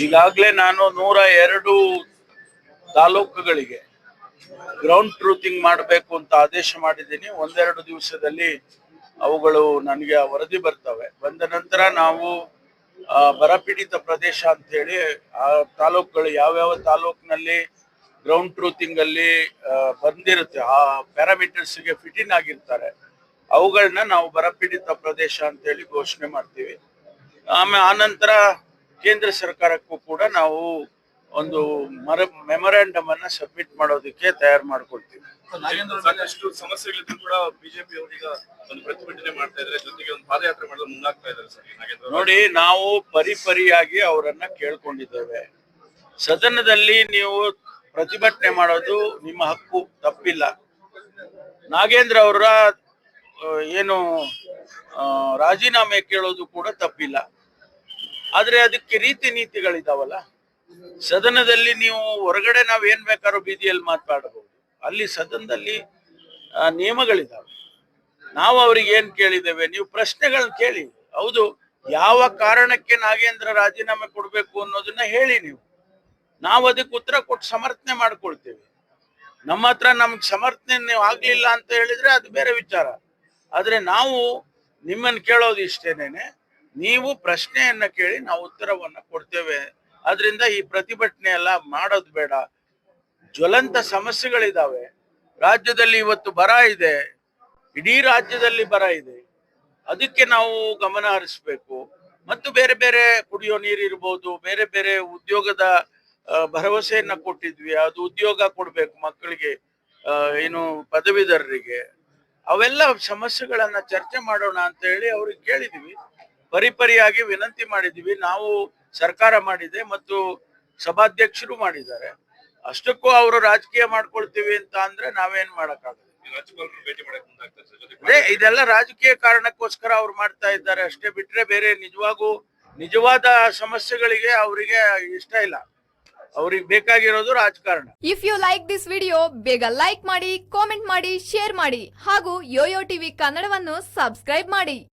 ಈಗಾಗಲೇ ನಾನು 102 ತಾಲೂಕುಗಳಿಗೆ ಗ್ರೌಂಡ್ ಟ್ರೂತಿಂಗ್ ಮಾಡಬೇಕು ಅಂತ ಆದೇಶ ಮಾಡಿದ್ದೀನಿ. ಒಂದೆರಡು ದಿವಸದಲ್ಲಿ ಅವುಗಳು ನನಗೆ ವರದಿ ಬರ್ತವೆ. ಬಂದ ನಂತರ ನಾವು ಬರಪೀಡಿತ ಪ್ರದೇಶ ಅಂತ ಹೇಳಿ ಆ ತಾಲೂಕುಗಳು ಯಾವ್ಯಾವ ತಾಲೂಕಿನಲ್ಲಿ ಗ್ರೌಂಡ್ ಟ್ರೂತಿಂಗ್ ಅಲ್ಲಿ ಬಂದಿರುತ್ತೆ, ಆ ಪ್ಯಾರಾಮೀಟರ್ಸ್ಗೆ ಫಿಟ್ ಇನ್ ಆಗಿರ್ತಾರೆ, ಅವುಗಳನ್ನ ನಾವು ಬರಪೀಡಿತ ಪ್ರದೇಶ ಅಂತ ಹೇಳಿ ಘೋಷಣೆ ಮಾಡ್ತೀವಿ. ಆನಂತರ ಕೇಂದ್ರ ಸರ್ಕಾರಕ್ಕೂ ಕೂಡ ನಾವು ಒಂದು ಮೆಮೊರಾಂಡಮ್ ಅನ್ನ ಸಬ್ಮಿಟ್ ಮಾಡೋದಕ್ಕೆ ತಯಾರು ಮಾಡ್ಕೊಳ್ತೀವಿ. ಸಾಕಷ್ಟು ಸಮಸ್ಯೆಗಳಿದ್ದು ಕೂಡ ಬಿಜೆಪಿ ಅವರೀಗ ಒಂದು ಪ್ರತಿಭಟನೆ ಮಾಡ್ತಾ ಇದ್ದಾರೆ, ಜೊತೆಗೆ ಒಂದು ಪಾದಯಾತ್ರೆ ಮಾಡಲು ಮುಂದಾಗ್ತಾ ಇದ್ದಾರೆ ಸರ್. ನಾಗೇಂದ್ರ ನೋಡಿ, ನಾವು ಪರಿಪರಿಯಾಗಿ ಅವರನ್ನ ಕೇಳ್ಕೊಂಡಿದ್ದೇವೆ. ಸದನದಲ್ಲಿ ನೀವು ಪ್ರತಿಭಟನೆ ಮಾಡೋದು ನಿಮ್ಮ ಹಕ್ಕು, ತಪ್ಪಿಲ್ಲ. ನಾಗೇಂದ್ರ ಅವರ ಏನು ರಾಜೀನಾಮೆ ಕೇಳೋದು ಕೂಡ ತಪ್ಪಿಲ್ಲ. ಆದ್ರೆ ಅದಕ್ಕೆ ರೀತಿ ನೀತಿಗಳಿದಾವಲ್ಲ. ಸದನದಲ್ಲಿ ನೀವು ಹೊರಗಡೆ ನಾವ್ ಏನ್ ಬೇಕಾದ್ರೂ ಬೀದಿಯಲ್ಲಿ ಮಾತಾಡಬಹುದು, ಅಲ್ಲಿ ಸದನದಲ್ಲಿ ನಿಯಮಗಳಿದಾವೆ. ನಾವು ಅವ್ರಿಗೆ ಏನ್ ಕೇಳಿದ್ದೇವೆ, ನೀವು ಪ್ರಶ್ನೆಗಳನ್ನ ಕೇಳಿ. ಹೌದು, ಯಾವ ಕಾರಣಕ್ಕೆ ನಾಗೇಂದ್ರ ರಾಜೀನಾಮೆ ಕೊಡ್ಬೇಕು ಅನ್ನೋದನ್ನ ಹೇಳಿ. ನಾವು ಅದಕ್ಕೆ ಉತ್ತರ ಕೊಟ್ಟು ಸಮರ್ಥನೆ ಮಾಡ್ಕೊಳ್ತೇವೆ. ನಮ್ಮ ಹತ್ರ ನಮ್ಗೆ ಸಮರ್ಥನೆ ಆಗ್ಲಿಲ್ಲ ಅಂತ ಹೇಳಿದ್ರೆ ಅದು ಬೇರೆ ವಿಚಾರ. ಆದ್ರೆ ನಾವು ನಿಮ್ಮನ್ನ ಕೇಳೋದು ಇಷ್ಟೇನೇನೆ, ನೀವು ಪ್ರಶ್ನೆಯನ್ನ ಕೇಳಿ ನಾವು ಉತ್ತರವನ್ನ ಕೊಡ್ತೇವೆ. ಆದ್ರಿಂದ ಈ ಪ್ರತಿಭಟನೆ ಎಲ್ಲ ಮಾಡೋದು ಬೇಡ. ಜ್ವಲಂತ ಸಮಸ್ಯೆಗಳಿದಾವೆ ರಾಜ್ಯದಲ್ಲಿ. ಇವತ್ತು ಬರ ಇದೆ, ಇಡೀ ರಾಜ್ಯದಲ್ಲಿ ಬರ ಇದೆ. ಅದಕ್ಕೆ ನಾವು ಗಮನ ಹರಿಸ್ಬೇಕು. ಮತ್ತು ಬೇರೆ ಬೇರೆ ಕುಡಿಯೋ ನೀರು ಇರ್ಬೋದು, ಬೇರೆ ಬೇರೆ ಉದ್ಯೋಗದ ಭರವಸೆಯನ್ನ ಕೊಟ್ಟಿದ್ವಿ, ಅದು ಉದ್ಯೋಗ ಕೊಡ್ಬೇಕು ಮಕ್ಕಳಿಗೆ, ಏನು ಪದವೀಧರರಿಗೆ. ಅವೆಲ್ಲ ಸಮಸ್ಯೆಗಳನ್ನ ಚರ್ಚೆ ಮಾಡೋಣ ಅಂತ ಹೇಳಿ ಅವ್ರಿಗೆ ಕೇಳಿದ್ವಿ. ಪರಿಪರಿಯಾಗಿ ವಿನಂತಿ ಮಾಡಿದ್ವಿ. ನಾವು ಸರ್ಕಾರ ಮಾಡಿದೆ ಮತ್ತು ಸಭಾಧ್ಯಕ್ಷರು ಮಾಡಿದ್ದಾರೆ. ಅಷ್ಟಕ್ಕೂ ಅವರು ರಾಜಕೀಯ ಮಾಡ್ಕೊಳ್ತೀವಿ ಅಂತ ಅಂದ್ರೆ ನಾವೇನ್ ಮಾಡಕ್ಕಾಗಲ್ಲ. ಇದೆಲ್ಲ ರಾಜಕೀಯ ಕಾರಣಕ್ಕೋಸ್ಕರ ಅವ್ರು ಮಾಡ್ತಾ ಇದ್ದಾರೆ ಅಷ್ಟೇ, ಬಿಟ್ರೆ ಬೇರೆ ನಿಜವಾದ ಸಮಸ್ಯೆಗಳಿಗೆ ಅವರಿಗೆ ಇಷ್ಟ ಇಲ್ಲ. ಅವ್ರಿಗೆ ಬೇಕಾಗಿರೋದು ರಾಜಕಾರಣ. If you like this video, ಬೇಗ ಲೈಕ್ ಮಾಡಿ, ಕಾಮೆಂಟ್ ಮಾಡಿ, ಶೇರ್ ಮಾಡಿ ಹಾಗೂ ಯೋಯೋ ಟಿವಿ ಕನ್ನಡವನ್ನು ಸಬ್ಸ್ಕ್ರೈಬ್ ಮಾಡಿ.